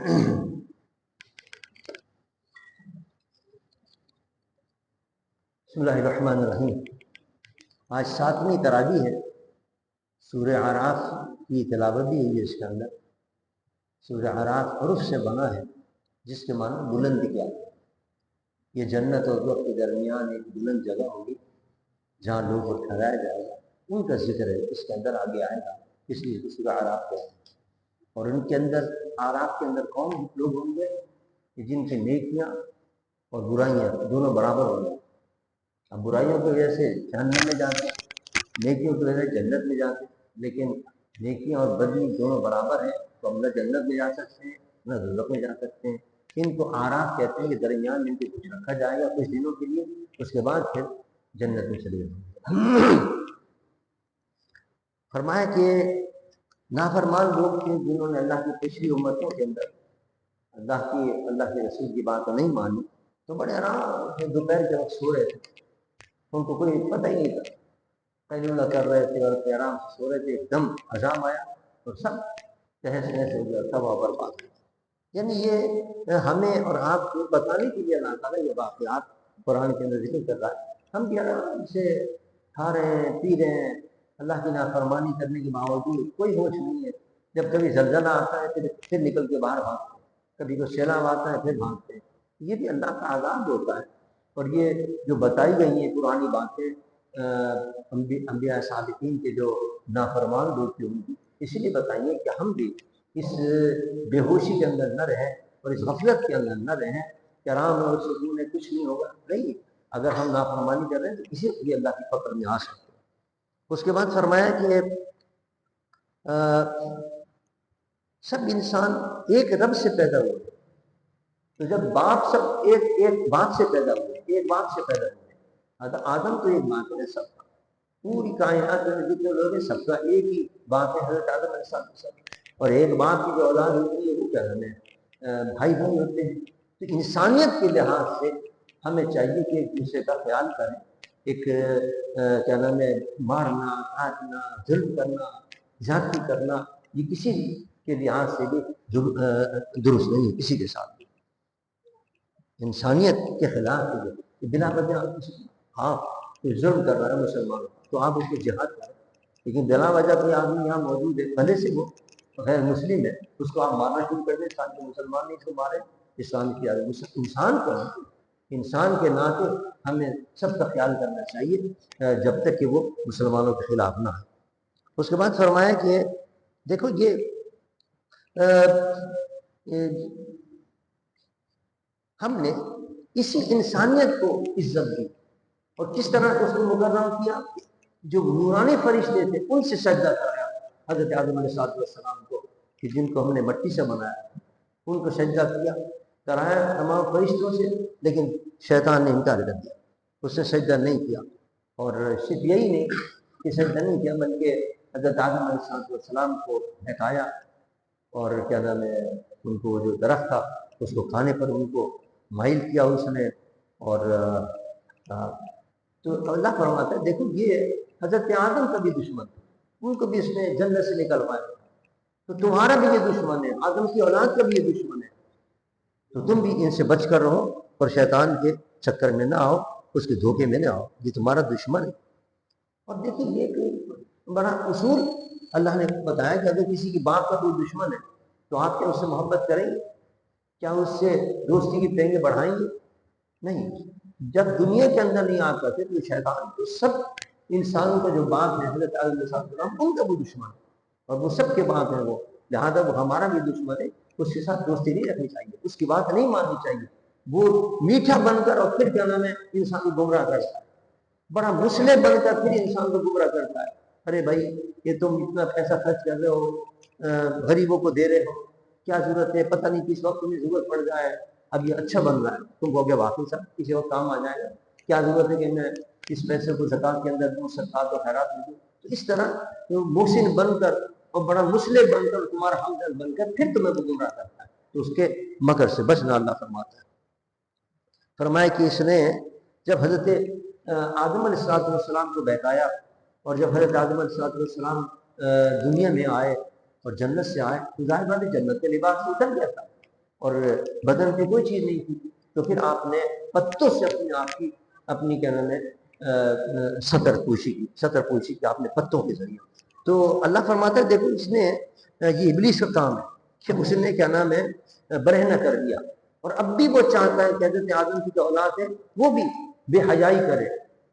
بسم اللہ الرحمن الرحیم۔ آج 7ویں تراویح ہے۔ سورہ اعراف کی تلاوت بھی ہوئی ہے اس کے اندر۔ سورہ اعراف حروف سے بنا ہے جس کے معنی بلند کیا۔ یہ جنت اور دوزخ کے درمیان ایک بلند جگہ ہوگی جہاں لوگوں کو ٹھہرایا جائے گا، ان کا ذکر ہے اس کے اندر آگے آئے گا، اس لیے سورہ اعراف ہے۔ اور ان کے اندر اعراف کے اندر کون لوگ ہوں گے کہ جن کی نیکیاں اور برائیاں دونوں برابر ہوں گے۔ اب برائیوں کی وجہ سے جہنم میں جاتے ہیں، نیکیوں کی وجہ سے جنت میں جاتے ہیں، لیکن نیکیاں اور بدی دونوں برابر ہیں، تو ہم نہ جنت میں جا سکتے ہیں نہ دوزخ میں جا سکتے ہیں۔ ان کو اعراف کہتے ہیں کہ درمیان ان کو کچھ رکھا جائے گا کچھ دنوں کے لیے، اس کے بعد پھر جنت میں چلے جائیں گے۔ فرمایا کہ نافرمان لوگ تھے جنہوں نے اللہ کی پچھلی امتوں کے اندر اللہ کے رسول کی بات نہیں مانی، تو بڑے آرام سے دوپہر کے وقت سو رہے تھے، ان کو کوئی پتہ ہی نہیں تھا، قیلولہ کر رہے تھے اور آرام سے سو رہے تھے، ایک دم عذاب آیا اور سب تہس نہس ہو گیا، تباہ و برباد۔ یعنی یہ ہمیں اور آپ کو بتانے کے لیے اللہ تعالیٰ یہ واقعات قرآن کے اندر ذکر کر رہا ہے۔ ہم بھی آرام سے کھا رہے ہیں پی رہے ہیں، اللہ کی نافرمانی کرنے کے باوجود کوئی ہوش نہیں ہے۔ جب کبھی زلزلہ آتا ہے پھر نکل کے باہر بھاگتے ہیں، کبھی کوئی سیلاب آتا ہے پھر بھاگتے ہیں۔ یہ بھی اللہ کا عذاب ہوتا ہے۔ اور یہ جو بتائی گئی ہیں پرانی باتیں انبیاء صادقین کے جو نافرمان لوگ تھے ان کی، اسی لیے بتائیے کہ ہم بھی اس بے ہوشی کے اندر نہ رہیں اور اس غفلت کے اندر نہ رہیں کہ آرام اور سکون ہے کچھ نہیں ہوگا۔ نہیں، اگر ہم نافرمانی کر رہے ہیں تو اسی لیے اللہ کی فقر میں آ سکتے ہیں۔ اس کے بعد فرمایا کہ سب انسان ایک رب سے پیدا ہوئے، تو جب باپ سب ایک باپ سے پیدا ہوئے، ایک باپ سے پیدا ہوئے، آدم تو ایک باپ ہے سب کا، پوری کائنات میں جتنے لوگ ہیں سب کا ایک ہی باپ ہے، حضرت آدم علیہ السلام۔ اور ایک باپ کی جو اولاد ہوتی ہے وہ کیا ہمیں بھائی بھائی ہوتے ہیں۔ تو انسانیت کے لحاظ سے ہمیں چاہیے کہ ایک دوسرے کا خیال کریں۔ ایک کیا نام ہے، مارنا کاٹنا ظلم کرنا زیادتی کرنا یہ کسی کے لحاظ سے بھی درست نہیں ہے، کسی کے ساتھ بھی انسانیت کے خلاف ہے۔ بنا وجہ ہاں کوئی ظلم کر رہا ہے مسلمان تو آپ اس کو جہاد کریں، لیکن بلا وجہ کوئی آدمی یہاں موجود ہے بھلے سے وہ غیر مسلم ہے اس کو آپ مارنا شروع کر دیں، اسلام کے مسلمان نہیں اس کو مارے، اسلام کی انسان کو انسان کے ناطے ہمیں سب کا خیال کرنا چاہیے جب تک کہ وہ مسلمانوں کے خلاف نہ ہے۔ اس کے بعد فرمایا کہ دیکھو یہ ہم نے اسی انسانیت کو عزت دی اور کس طرح اس کو مکرم کیا، جو نورانی فرشتے تھے ان سے سجدہ کرایا حضرت آدم علیہ السلام کو، کہ جن کو ہم نے مٹی سے بنایا ان کو سجدہ کیا کرایا تمام فرشتوں سے، لیکن شیطان نے انکار کر دیا، اس نے سجدہ نہیں کیا۔ اور صرف یہی نہیں کہ سجدہ نہیں کیا بلکہ حضرت آدم علیہ السلام کو بہکایا اور کیا نام ہے ان کو جو درخت تھا اس کو کھانے پر ان کو مائل کیا اس نے۔ اور تو اللہ فرماتا ہے دیکھو یہ حضرت آدم کا بھی دشمن تھا، ان کو بھی اس نے جنت سے نکلوایا، تو تمہارا بھی یہ دشمن ہے، آدم کی اولاد کا بھی یہ دشمن ہے، تو تم بھی ان سے بچ کر رہو اور شیطان کے چکر میں نہ آؤ، اس کے دھوکے میں نہ آؤ، یہ تمہارا دشمن ہے۔ اور دیکھیں یہ کوئی بڑا اصول اللہ نے بتایا کہ اگر کسی کی باپ کا کوئی دشمن ہے تو آپ کیا اس سے محبت کریں گے؟ کیا اس سے دوستی کی پینگیں بڑھائیں گے؟ نہیں۔ جب دنیا کے اندر نہیں آ کرتے تو شیطان تو سب انسانوں کا جو باپ ہے حضرت آدم علیہ السلام ان کا وہ دشمن ہے اور وہ سب کے باپ ہیں، وہ لہٰذا وہ ہمارا بھی دشمن ہے، اس کے ساتھ دوستی نہیں رکھنی چاہیے، اس کی بات نہیں ماننی چاہیے۔ وہ میٹھا بن کر اور پھر کیا نام ہے انسان کو گمراہ کرتا ہے، بڑا مسلح بن کر پھر انسان کو گمراہ کرتا ہے۔ ارے بھائی یہ تم اتنا پیسہ خرچ کر رہے ہو، غریبوں کو دے رہے ہو، کیا ضرورت ہے، پتہ نہیں کس وقت تمہیں ضرورت پڑ جائے، اب یہ اچھا بن رہا ہے تم کو کہ واقعی صاحب کسی وقت کام آ جائے گا، کیا ضرورت ہے کہ میں اس پیسے کو زکات کے اندر دوں، صدقات و خیرات میں دوں۔ تو اس طرح محسن بن کر اور بڑا مسلح بن کر تمہارا ہمدرد بن کر پھر تمہیں کو گمراہ کرتا ہے، تو اس کے مکر سے بچنا اللہ فرماتا ہے۔ فرمایا کہ اس نے جب حضرت آدم علیہ السلام کو بہکایا اور جب حضرت آدم علیہ السلام دنیا میں آئے اور جنت سے آئے تو ظاہر بات ہے جنت کے لباس سے اتر گیا تھا، اور بدن پہ کوئی چیز نہیں تھی، تو پھر آپ نے پتوں سے اپنے آپ کی اپنی کیا نام ہے سطر پوشی کی آپ نے پتوں کے ذریعے. تو اللہ فرماتا ہے دیکھو اس نے یہ ابلیس کا کام ہے کہ اس نے کیا نام ہے برہنہ کر دیا، اور اب بھی وہ چاہتا ہے کہ حضرت آدم کی جو اولاد ہے وہ بھی بے حیائی کرے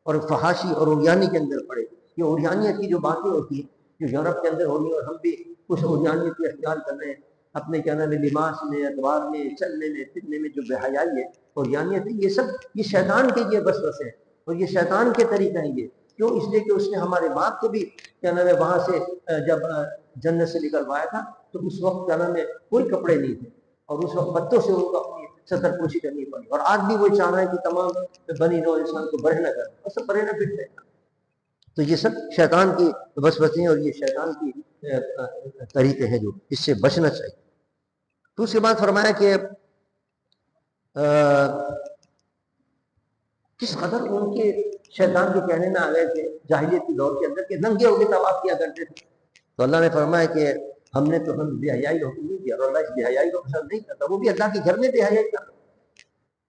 اور فحاشی اور اوریانی کے اندر پڑے. یہ اوریانیت کی جو باتیں ہوتی ہیں جو یورپ کے اندر ہو رہی ہیں، اور ہم بھی اس اوریانیت کو اختیار کر رہے ہیں اپنے کیا نام ہے لباس میں، اتوار میں، چلنے میں پھرنے میں جو بے حیائی ہے اوریانیت ہے، یہ سب یہ شیطان کے یہ وسوسے ہیں اور یہ شیطان کے طریقہ ہیں. یہ کیوں؟ اس لیے کہ اس نے ہمارے باپ کو بھی کیا نام ہے وہاں سے جب جنت سے نکلوایا تھا تو اس وقت کیا نام ہے کوئی کپڑے نہیں تھے، اور اس وقت پتوں سے ان کو اپنی سطر پوشی کرنی پڑی. اور آج بھی وہ چاہ رہا ہے کہ تمام بنی نوع انسان کو برہنہ کر، اور سب برہنہ پھرتے ہیں. تو یہ سب شیطان کی وسوسے ہیں اور یہ شیطان کی طریقے ہیں جو اس سے بچنا چاہیے. تو اس کے بعد فرمایا کہ کس قدر ان کے شیطان کے کہنے میں آ گئے تھے جاہلیت کے دور کے اندر کہ ننگے ہو کے طواف کیا کرتے تھے. تو اللہ نے فرمایا کہ ہم نے تو بے حیائی کا حکم نہیں کیا، اور اللہ اس بے حیائی کو پسند نہیں کرتا، وہ بھی اللہ کے گھر میں بے حیائی کرتا.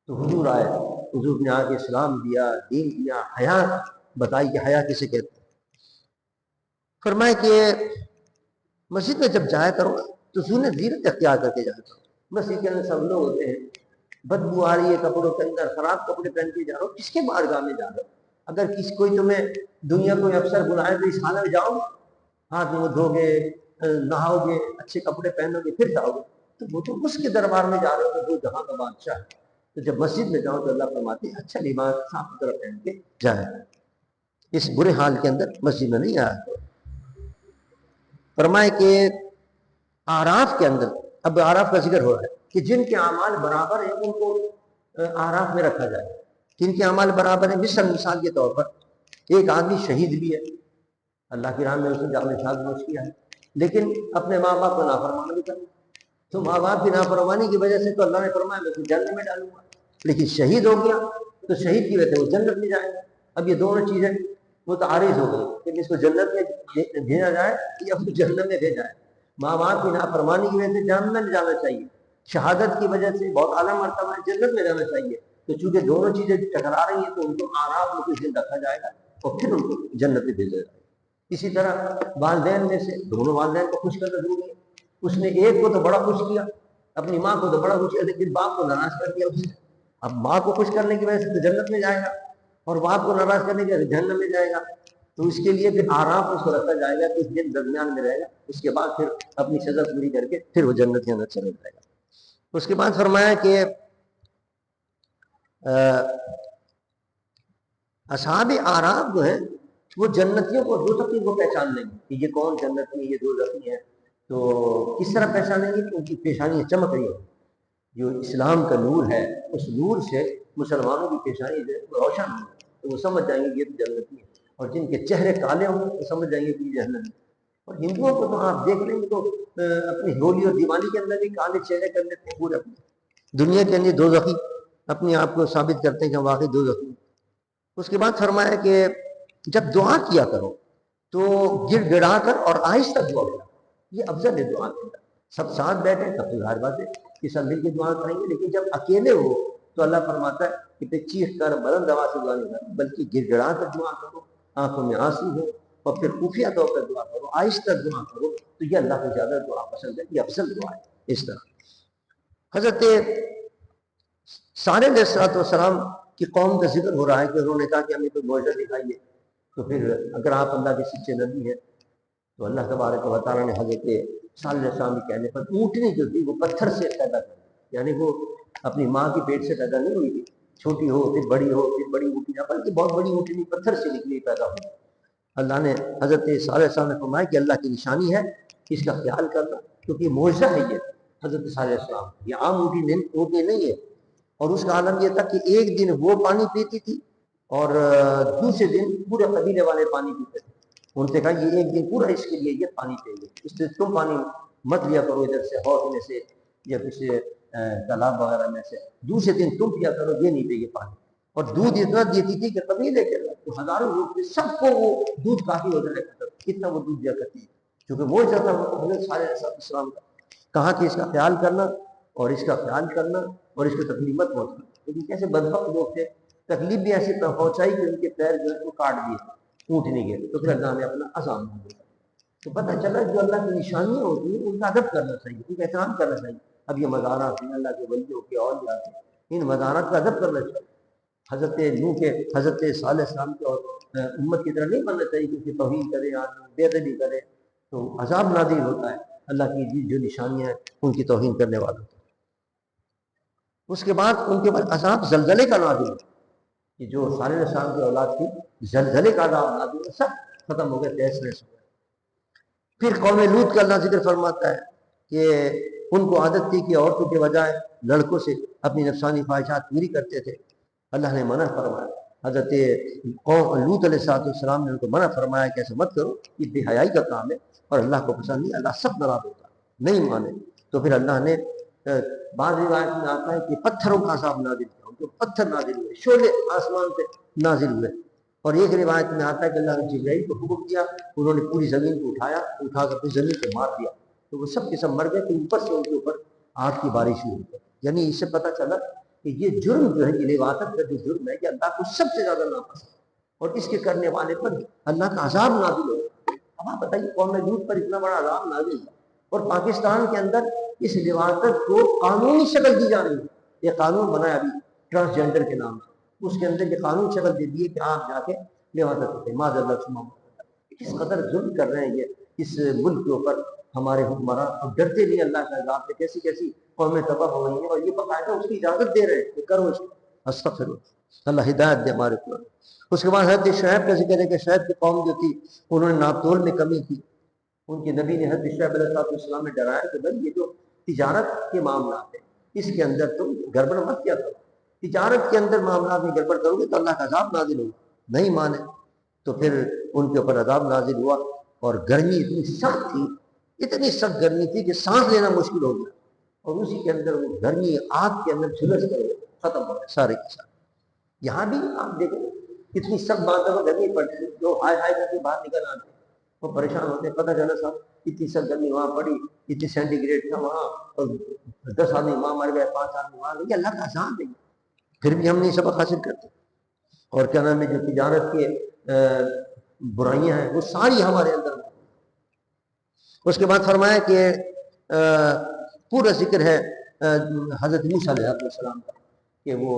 تو حضور آئے، حضور نے آ کے اسلام دیا، دین دیا، حیا بتائی کہ حیا کسے کہتے ہیں. فرمایا کہ مسجد میں جب جایا کرو تو زیرت اختیار کر کے جایا کرو. مسجد کے اندر سب لوگ ہوتے ہیں، بدبو آ رہی ہے کپڑوں کے اندر، خراب کپڑے پہن کے جا رہا ہو، کس کے بارگاہ میں جا رہا ہو؟ اگر کوئی تمہیں دنیا کوئی افسر بلائے تو اس حالت میں جاؤ، ہاتھ منہ دھو گے، نہاؤ گے، اچھے کپڑے پہنو گے، پھر جاؤ گے. تو وہ تو اس کے دربار میں جا رہے ہو تو وہ جہاں کا بادشاہ ہے. تو جب مسجد میں جاؤ تو اللہ فرماتے ہیں اچھا لباس صاف ستھرا پہن کے جائے، اس برے حال کے اندر مسجد میں نہیں آیا. فرمائے کہ آراف کے اندر، اب آراف کا ذکر ہو رہا ہے کہ جن کے اعمال برابر ہیں ان کو آراف میں رکھا جائے. جن کے اعمال برابر ہیں، مثال کے طور پر ایک آدمی شہید بھی ہے، اللہ کی راہ میں اس نے جان نشان نوش کیا ہے، لیکن اپنے ماں باپ کو نافرمانی کر. تو ماں باپ کی نافرمانی کی وجہ سے تو اللہ نے فرمایا میں اسے جنت میں ڈالوں گا، لیکن شہید ہو گیا تو شہید کی وجہ سے وہ جنت میں جائے گا. اب یہ دونوں چیزیں متعارض ہو گئی کہ اس کو جنت میں بھیجا جائے یا اس کو جہنم میں بھیجا جائے. ماں باپ کی نافرمانی کی وجہ سے جہنم میں جانا چاہیے، شہادت کی وجہ سے بہت اعلیٰ مرتبہ جنت میں جانا چاہیے. تو چونکہ دونوں چیزیں ٹکرا رہی ہیں تو ان کو آراف میں کچھ دن رکھا جائے گا اور پھر ان کو جنت میں بھیجا جائے گا. اسی طرح والدین میں سے دونوں والدین کو خوش کرنا ضروری ہے. اس نے ایک کو تو بڑا خوش کیا، اپنی ماں کو تو بڑا خوش کیا، لیکن باپ کو ناراض کر دیا اس نے. اب ماں کو خوش کرنے کی وجہ سے تو جنت میں جائے گا اور باپ کو ناراض کرنے کی وجہ سے جہنم میں جائے گا. تو اس کے لیے پھر آرام اس کو رکھا جائے گا، کچھ دن درمیان میں رہے گا، اس کے بعد پھر اپنی سزا پوری کر کے پھر وہ جنت کے اندر چلا جائے گا. اس کے بعد فرمایا کہ اصحاب آرام جو ہے وہ جنتیوں کو دوزخی کو پہچان لیں گے کہ یہ کون جنتی ہے، یہ دوزخی ہے. تو کس طرح پہچانیں گے کہ ان کی پیشانیاں چمک رہی ہیں، جو اسلام کا نور ہے اس نور سے مسلمانوں کی پیشانی جو ہے روشن ہو تو وہ سمجھ جائیں گے کہ یہ تو جنتی ہے. اور جن کے چہرے کالے ہوں وہ سمجھ جائیں گے کہ یہ جہنم ہے. اور ہندوؤں کو تو آپ دیکھ لیں گے تو اپنی ہولی اور دیوالی کے اندر بھی کالے چہرے کر لیتے ہیں، پورے اپنے دنیا کے اندر دوزخی اپنے آپ کو ثابت کرتے ہیں کہ واقعی دوزخی. اس کے بعد فرمایا کہ جب دعا کیا کرو تو گر گڑا کر اور آہستہ دعا کرو، یہ افضل ہے دعا کرنا. سب ساتھ بیٹھے تب تو ظاہر بات ہے کہ سب مل کے دعا کریں گے، لیکن جب اکیلے ہو تو اللہ فرماتا ہے کہ پھر چیخ کر بلند آواز سے دعا نہیں کرنا، بلکہ گر گڑا کر دعا کرو، آنکھوں میں آنسو ہو، اور پھر خفیہ طور پر دعا کرو، آہستہ دعا کرو. تو یہ اللہ کو زیادہ دعا پسند ہے، یہ افضل دعا ہے. اس طرح حضرت صالح علیہ السلام کی قوم کا ذکر ہو رہا ہے کہ انہوں نے کہا کہ ہمیں کوئی معجزہ دکھائیے. تو پھر اگر آپ اللہ کے سچے نبی ہیں تو اللہ تبارک و تعالیٰ نے حضرت صالح علیہ السلام کے کہنے پر اونٹنی جو تھی وہ پتھر سے پیدا کر دی. یعنی وہ اپنی ماں کی پیٹ سے پیدا نہیں ہوئی تھی، چھوٹی ہو پھر بڑی ہو پھر بڑی اونٹنی، بلکہ بہت بڑی اونٹنی پتھر سے نکلی پیدا ہوئی. اللہ نے حضرت صالح علیہ السلام نے فرمایا کہ اللہ کی نشانی ہے، اس کا خیال کرنا، کیونکہ یہ معجزہ ہے. یہ حضرت صالح علیہ السلام یہ عام اونٹنی نہیں ہے. اور اس کا عالم یہ تھا کہ ایک دن وہ پانی پیتی تھی اور دوسرے دن پورے قبیلے والے پانی پیتے تھے. ان سے کہا یہ ایک دن پورا اس کے لیے یہ پانی پیے، اس لیے تم پانی مت لیا کرو ادھر سے حوض میں سے یا کسی تالاب وغیرہ میں سے، دوسرے دن تم پیا کرو، یہ نہیں پیے پانی. اور دودھ اتنا دیتی تھی کہ قبیلے کے لوگ ہزاروں لوگ تھے، سب کو وہ دودھ کافی ہو جایا کرتا تھا، اتنا وہ دودھ دیا کرتی ہے. کیونکہ وہ جاتا حضرت صالح علیہ السلام کا کہاں کہ اس کا خیال کرنا اور اس کا خیال کرنا اور اس کو تکلیف مت پہنچنا. لیکن کیسے بدبخت لوگ تھے, تکلیف بھی ایسے پہنچائی کہ ان کے پیر جو ہے وہ کاٹ دیے, ٹوٹ نہیں گئے. تو پھر اللہ نے اپنا عذاب نہ دیا. تو پتہ چلا جو اللہ کی نشانیاں ہوتی ہیں ان کا ادب کرنا چاہیے, ان کا احترام کرنا چاہیے. اب یہ مزارات ہیں اللہ کے ولیوں کے اولیاء کے, ان مزارات کا ادب کرنا چاہیے. حضرت نوح کے, حضرت صالح السلام کے اور امت کی طرح نہیں بننا چاہیے کہ اس کی توہین کرے, بے ادبی کرے تو عذاب نازل ہوتا ہے اللہ کی جو نشانیاں ہیں ان کی توہین کرنے والوں کی. اس کے بعد ان کے بعد عذاب زلزلے کا نازل ہوتا ہے کہ جو صالح السلام کی اولاد تھی, زلزلے کا عذاب نازل ہوتا, سب ختم ہو گئے, تیس نیس ہو گئے. پھر قوم لوط کا اللہ ذکر فرماتا ہے کہ ان کو عادت تھی کہ عورتوں کے بجائے لڑکوں سے اپنی نفسانی خواہشات پوری کرتے تھے. اللہ نے منع فرمایا, حضرت لوط علیہ السلام نے ان کو منع فرمایا کہ ایسا مت کرو, یہ بے حیائی کا کام ہے اور اللہ کو پسند نہیں, اللہ سخت ناراض ہوتا, نہیں مانے. تو پھر اللہ نے بعض روایت میں آتا ہے کہ پتھروں کا عذاب نازل کیا, ان کو پتھر نازل ہوئے, شعلے آسمان سے نازل ہوئے. اور ایک روایت میں آتا ہے کہ اللہ نے جبرائیل کو حکم کیا, انہوں نے پوری زمین کو اٹھا کر پوری زمین کو مار دیا, تو وہ سب کے سب مر گئے. تو اوپر سے ان کے اوپر آگ کی بارش ہوئی. یعنی اس سے پتہ چلا کہ یہ جرم جو ہے, یہ لواطت کا جو جرم ہے, کہ اللہ کو سب سے زیادہ ناپسند, اور اس کے کرنے والے پر اللہ کا عذاب نازل ہو. اب آپ بتائیے قوم لوط پر اتنا بڑا عذاب نازل ہوا, اور پاکستان کے اندر اس لواطت کو قانونی شکل دی جا رہی ہے. یہ قانون بنا ہے ابھی ٹرانسجینڈر کے نام سے, اس کے اندر یہ قانون شکل دے دیے کہ آپ جا کے لواطت کرتے ہیں. معاذ اللہ سما, کس قدر ظلم کر رہے ہیں یہ اس ملک کے اوپر ہمارے حکمران. اب ڈرتے نہیں اللہ کا عذاب سے, کیسی کیسی قومیں تباہ ہو رہی ہیں, اور یہ باقاعدہ اس کی اجازت دے رہے ہیں کہ کرو اس کو. استغفر اللہ, ہدایت دے ہمارے اوپر. اس کے بعد حضرت شعیب کا ذکر ہے کہ شعیب کی قوم جو تھی انہوں نے ناپتول میں کمی کی. ان کے نبی نے حضرت شعیب علیہ السلام نے ڈرایا کہ بھائی یہ جو تجارت کے معاملات ہیں اس کے اندر تم گڑبڑ مت کیا کرو, تجارت کے اندر معاملات میں گڑبڑ کرو گے تو اللہ کا عذاب نازل ہوگا. نہیں مانے تو پھر ان کے اوپر عذاب نازل ہوا. اور گرمی اتنی سخت تھی, اتنی سخت گرمی تھی کہ سانس لینا مشکل ہو گیا, اور اسی کے اندر وہ گرمی آگ کے اندر جھلس کر ختم ہو گئے سارے کے سارے. یہاں بھی آپ دیکھیں کتنی سخت بات ہے, گرمی پڑتی ہے, جو ہائے ہائے کر کے باہر نکل آتے ہیں وہ پریشان ہوتے ہیں. پتہ چلا صاحب اتنی سخت گرمی وہاں پڑی, اتنی سینٹی گریڈ تھا وہاں, اور 10 آدمی وہاں مر گئے, 5 آدمی وہاں گئے. اللہ کا عذاب ہے, پھر بھی ہم نہیں سبق حاصل کرتے. اور کیا نام ہے, جو تجارت کے برائیاں ہیں وہ ساری ہمارے اندر. اس کے بعد فرمایا کہ پورا ذکر ہے حضرت موسیٰ علیہ السلام کا کہ وہ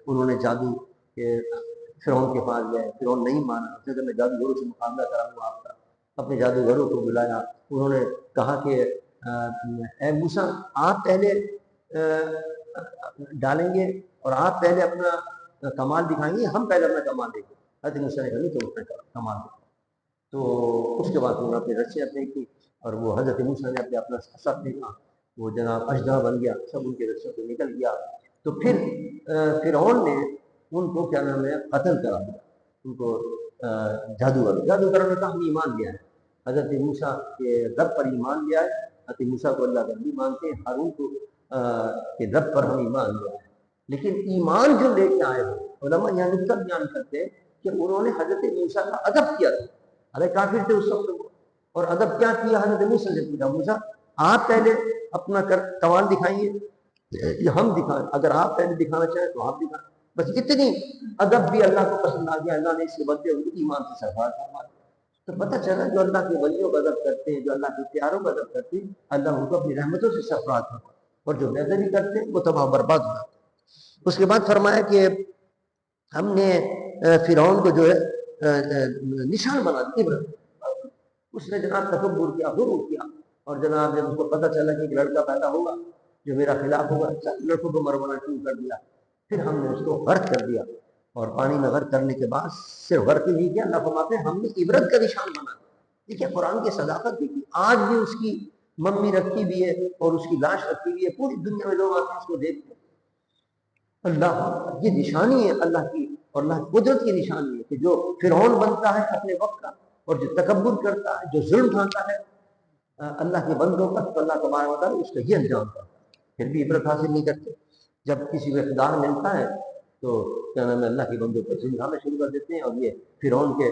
انہوں نے جادو کے فرعون کے پاس گئے, فرعون نہیں مانا, اس نے میں جادوگروں سے مقابلہ کرا ہوں آپ کا. اپنے جادوگروں کو بلایا, انہوں نے کہا کہ اے موسیٰ آپ پہلے ڈالیں گے اور آپ پہلے اپنا کمال دکھائیں گے, ہم پہلے اپنا کمال دیں گے. حضرت موسیٰ نے کہا نہیں تو اپنا کمال دیں. تو اس کے بعد انہوں نے اپنی رسیاں پھینکی, اور وہ حضرت موسیٰ نے اپنا سر پھینکا, وہ جناب اژدہا بن گیا, سب ان کے رسیوں سے نکل گیا. تو پھر فرعون نے ان کو کیا نام ہے قتل کرا دیا, ان کو جادوگروں نے کہا ہم ایمان لیا ہے, حضرت موسیٰ کے رب پر ایمان لیا ہے. حضرت موسیٰ کو اللہ کا بھی مانتے ہیں, ہارون کو کہ رب پر ہم ایمان لیا ہے. لیکن ایمان جو لے کے آئے ہو, علماء یہاں نقطہ بیان کرتے ہیں کہ انہوں نے حضرت موسیٰ کا ادب کیا تھا. ارے کافر تھے اس وقت وہ, اور ادب کیا کیا, حضرت موسیٰ سے پوچھا موسیٰ آپ پہلے اپنا کمال دکھائیے یا ہم دکھائیں, اگر آپ پہلے دکھانا چاہیں تو آپ دکھائیں. بس اتنی ادب بھی اللہ کو پسند آ گیا, اللہ نے اس کے بدلے ان کو ایمان سے سرفراز فرما دیا. تو پتہ چلا جو اللہ کے ولیوں کا ادب کرتے ہیں, جو اللہ کے پیاروں کا ادب کرتے ہیں, اللہ ان کو اپنی رحمتوں سے سرفراز فرما, اور جو بے ادبی کرتے ہیں وہ تباہ برباد ہو جاتے ہیں. اس کے بعد فرمایا کہ ہم نے فرعون کو جو ہے نشان بنا دیا. اس نے جناب تکبر کیا, غرور کیا, اور جناب جب اس کو پتہ چلا کہ ایک لڑکا پیدا ہوگا جو میرا خلاف ہوگا, لڑکوں کو مروانا شروع کر دیا. پھر ہم نے اس کو غرق کر دیا, اور پانی میں غرق کرنے کے بعد صرف غرق ہی نہیں کیا, اللہ فرماتے ہیں ہم نے عبرت کا نشان بنا دیا. دیکھیے قرآن کی صداقت دیکھیے, آج بھی اس کی ممی رکھی ہوئی ہے اور اس کی لاش رکھی ہوئی ہے, پوری دنیا میں لوگ آتے ہیں اس کو دیکھتے ہیں. اللہ یہ نشانی ہے اللہ کی, اور اللہ کی قدرت کی نشانی ہے کہ جو فرعون بنتا ہے اپنے وقت کا, اور جو تکبر کرتا ہے, جو ظلم ڈھانتا ہے اللہ کے بندوں پر, تو اللہ تبارک و تعالیٰ اس کا یہ انجام کرتا ہے. پھر بھی عبرت حاصل نہیں کرتے. جب کسی کو اقتدار ملتا ہے تو کیا نام ہے اللہ کے بندوں پر ظلم ڈھانا شروع کر دیتے ہیں, اور یہ فرعون کے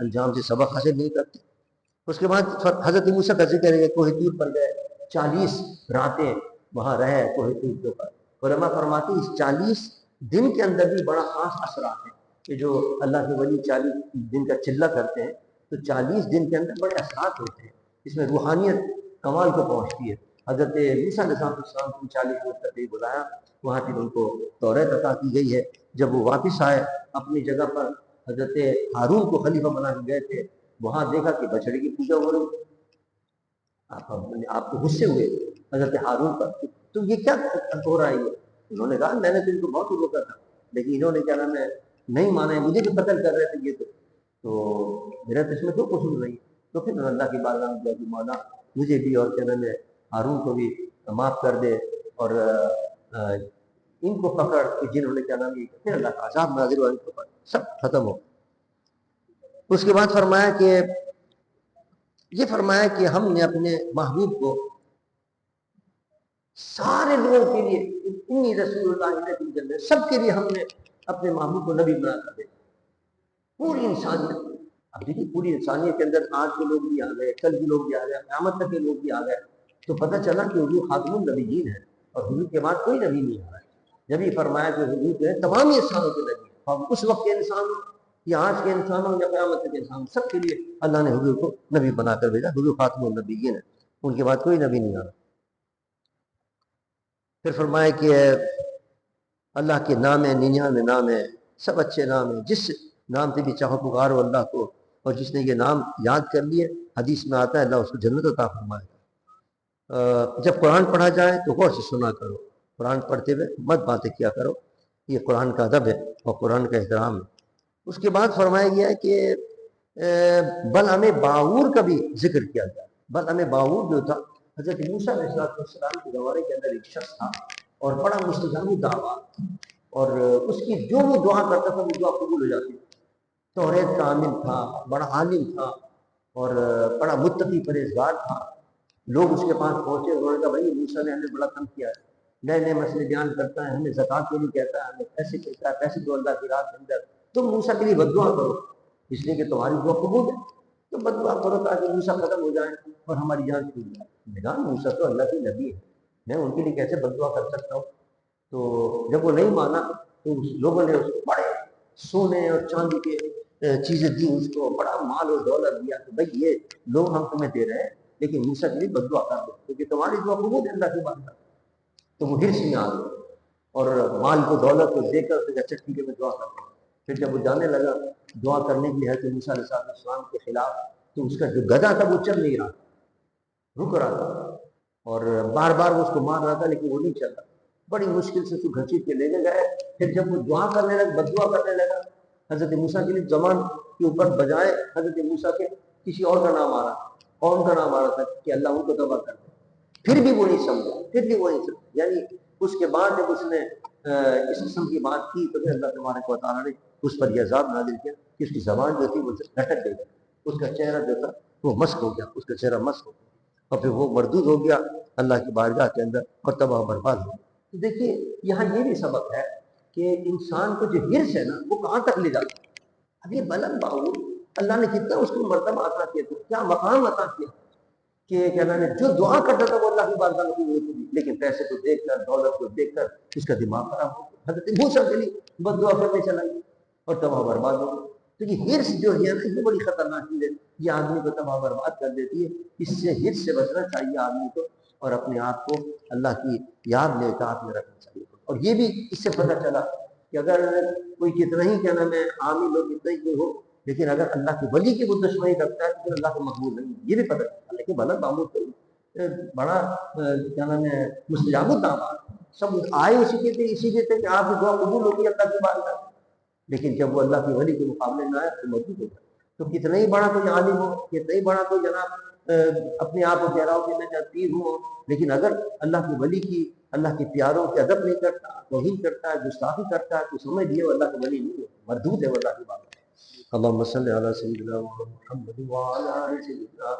انجام سے سبق حاصل نہیں کرتے. اس کے بعد حضرت موسیٰ کا ذکر ہے کہ کوہ طور پر گئے, 40 راتیں وہاں رہے کوہ طور کے اوپر۔ علماء فرماتے ہیں اس 40 دن کے اندر بھی بڑا خاص اثرات ہیں کہ جو اللہ کے ولی 40 دن کا چلہ کرتے ہیں تو 40 دن کے اندر بڑے اثرات ہوتے ہیں، اس میں روحانیت کمال کو پہنچتی ہے۔ حضرت موسیٰ علیہ السلام کو 40 دن تک بلایا، وہاں پھر ان کو توریت عطا کی گئی ہے۔ جب وہ واپس آئے اپنی جگہ پر، حضرت ہارون کو خلیفہ بنا کے گئے تھے، وہاں دیکھا کہ بچڑے کی پوجا ہو رہی۔ آپ کو غصے ہوئے حضرت ہارون پر، تو یہ کیا ہو رہا ہے؟ انہوں نے کہا میں نے تو ان کو بہت روکا تھا، لیکن انہوں نے کیا نام ہے نہیں مانا ہے، مجھے بھی قتل کر رہے تھے یہ، تو میرا تو اس میں کوئی قصور نہیں۔ تو پھر اللہ کی بارگاہ میں کہ مولا مجھے بھی اور کیا نام ہے ہارون کو بھی معاف کر دے، اور ان کو پکڑ کہ جنہوں نے کیا نام ہے، پھر اللہ کا عذاب نازل ہوا، ان کو پکڑ، سب ختم ہو۔ اس کے بعد فرمایا کہ ہم نے اپنے محبوب کو سارے لوگوں کے لیے، انی رسول اللہ فی الجنہ، سب کے لیے ہم نے اپنے محبوب کو نبی بنا کر دے، پوری انسانیت۔ اب دیکھیے پوری انسانیت کے اندر آج کے لوگ بھی آ گئے، کل کے لوگ بھی آ گئے، قیامت تک کے لوگ بھی آ گئے، تو پتہ چلا کہ حضور خاتم النبیین ہے، اور حضور کے بعد کوئی نبی نہیں آ رہا ہے۔ جب یہ فرمایا کہ حضور جو ہے تمام انسانوں کے نبی، اور اس وقت کے انسانوں یا آج کے انسانوں یا قیامت کے انسانوں، سب کے لیے اللہ نے حضور کو نبی بنا کر بھیجا۔ حضور خاتم النبیین ہے، ان کے بعد کوئی نبی نہیں آ رہا۔ پھر فرمایا کہ اللہ کے نام ہے، 99 نام ہے، سب اچھے نام ہیں، جس نام سے بھی چاہو پکارو اللہ کو، اور جس نے یہ نام یاد کر لیے، حدیث میں آتا ہے اللہ اس کو جنت عطا فرمائے گا۔ جب قرآن پڑھا جائے تو غور سے سنا کرو، قرآن پڑھتے ہوئے مت باتیں کیا کرو، یہ قرآن کا ادب ہے اور قرآن کا احترام ہے۔ اس کے بعد فرمایا گیا ہے کہ بلعم باعور کا بھی ذکر کیا جائے۔ بلعم باعور جو تھا حضرت موسیٰ علیہ السلام کے زمانے کے اندر ایک شخص تھا، اور بڑا مستجاب دعویٰ، اور اس کی جو وہ دعا کرتا تھا وہ دعا قبول ہو جاتی تھی۔ توریت کا عامل تھا، بڑا عالم تھا، اور بڑا متقی پرہیزگار تھا۔ لوگ اس کے پاس پہنچے، انہوں نے کہا بھائی موسیٰ نے ہمیں بڑا تنگ کیا ہے، نئے نئے مسئلے بیان کرتا ہے، ہمیں زکوٰۃ کے لیے کہتا ہے، ہمیں پیسے کہتا ہے، پیسے دو اللہ کی راہ کے اندر، تم موسیٰ کے لیے بد دعا کرو اس لیے کہ تمہاری دعا قبول ہے، تو بد دعا کرو تاکہ موسیٰ ختم ہو جائے اور ہماری جان چھوٹ جائے۔ میدان موسیٰ تو اللہ کے نبی ہے، میں ان کے لیے کیسے بد دعا کر سکتا ہوں؟ تو جب وہ نہیں مانا تو لوگوں نے اس کو بڑے سونے اور چاندی کے چیزیں دی، اس کو بڑا مال اور دولت دیا کہ بھائی یہ لوگ ہم تمہیں دے رہے ہیں، لیکن موسیٰ کے لیے بد دعا کر دو کیونکہ تمہاری دعا قبول ہے اللہ کی بات کا۔ تو وہ ہرس میں آ گئے اور مال کو دولت کو دے کر اچھا ٹھیک ہے میں دعا کرتا ہوں۔ پھر جب وہ جانے لگا دعا کرنے کے لیے حضرت موسیٰ علیہ السلام کے خلاف، تو اس کا جو گدھا تھا وہ چل نہیں رہا، رک رہا تھا، اور بار بار وہ اس کو مار رہا تھا لیکن وہ نہیں چل رہا۔ بڑی مشکل سے اس کو گھسیٹ کے لے کے گئے۔ پھر جب وہ دعا کرنے لگا، بد دعا کرنے لگا، حضرت موسیٰ کے لیے زبان کے اوپر بجائے حضرت موسیٰ کے کسی اور کا نام آ رہا، قوم کا نام آ رہا تھا کہ اللہ ان کو تباہ کر دے۔ پھر بھی وہ نہیں سمجھا، پھر بھی وہ نہیں سمجھا، یعنی اس کے بعد جب اس نے اس قسم کی بات کی تو پھر اللہ تبارک و تعالیٰ نے اس پر یہ عذاب نازل کیا کہ اس کی زبان جو تھی وہ لٹک گئی، اس کا چہرہ جو تھا وہ مسخ ہو گیا، اس کا چہرہ مسخ ہو گیا، اور پھر وہ مردود ہو گیا اللہ کی بارگاہ کے اندر اور تباہ و برباد ہو گیا۔ تو دیکھیے یہاں یہ بھی سبق ہے کہ انسان کو جو ہرس ہے نا وہ کہاں تک لے جاتا ہے۔ اب یہ بلند باؤ اللہ نے کتنا اس کو مرتبہ عطا کیا تھا، کیا مقام عطا کیا کہ کیا نام ہے جو دعا کرتا تھا وہ اللہ کی بارگاہ میں قبول ہوتی تھی، لیکن پیسے کو دیکھ کر دولت کو دیکھ کر اس کا دماغ خراب ہو گیا، حضرت موسیٰ کے لیے بد دعا کرنے چلا گیا اور تباہ برباد ہو گیا۔ تو یہ ہرس جو ہے نا یہ بڑی خطرناک چیز ہے، یہ آدمی کو تباہ برباد کر دیتی ہے۔ اس سے ہرس سے بچنا چاہیے آدمی کو، اور اپنے آپ کو اللہ کی یاد میں اطاعت میں رکھنا چاہیے۔ اور یہ بھی اس سے پتہ چلا کہ اگر کوئی کتنا ہی کیا نام ہے عامل ہو، کتنا ہی کوئی ہو، لیکن اگر اللہ کے ولی کی وہ دشمنی رکھتا ہے تو پھر اللہ کو مقبول نہیں، یہ بھی پتہ چلا۔ لیکن بلند معمول تو بڑا کیا نام ہے مستجاب الدعوات، سب آئے اسی کے تھے کہ آپ کی دعا قبول ہوگی اللہ کی بارگاہ میں، لیکن جب وہ اللہ کے ولی کے مقابلے میں آیا تو موجود ہوتا ہے۔ تو کتنا ہی بڑا کوئی عالم ہو، کتنا ہی بڑا کوئی جناب اپنے آپ کو کہہ رہا ہو کہ میں پیر ہوں، لیکن اگر اللہ کے ولی کی، اللہ کے پیاروں کے ادب نہیں کرتا، توہین کرتا ہے، گستاخی کرتا ہے، تو سمجھ لیے وہ اللہ کے ولی نہیں ہے، مردود ہے وہ اللہ کی بات۔ اللهم صل على سيدنا محمد وعلى آل سيدنا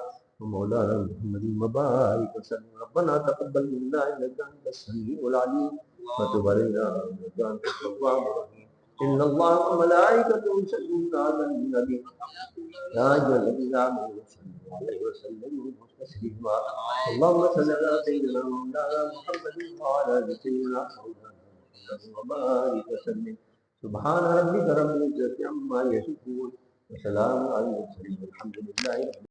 ومولانا محمد وبارك وسلم۔ ربنا تقبل منا انك انت السميع العليم وتب علينا انك انت التواب الرحيم ان اللہ وملائکته یصلون علی النبی یا ایھا الذین آمنوا صلوا علیہ وسلموا تسلیما اللهم صل علی سیدنا مولانا محمد وعلى آل سیدنا مولانا محمد وبارک وسلم سبحان ربک رب العزة عما یصفون وسلام علی المرسلین والحمد للہ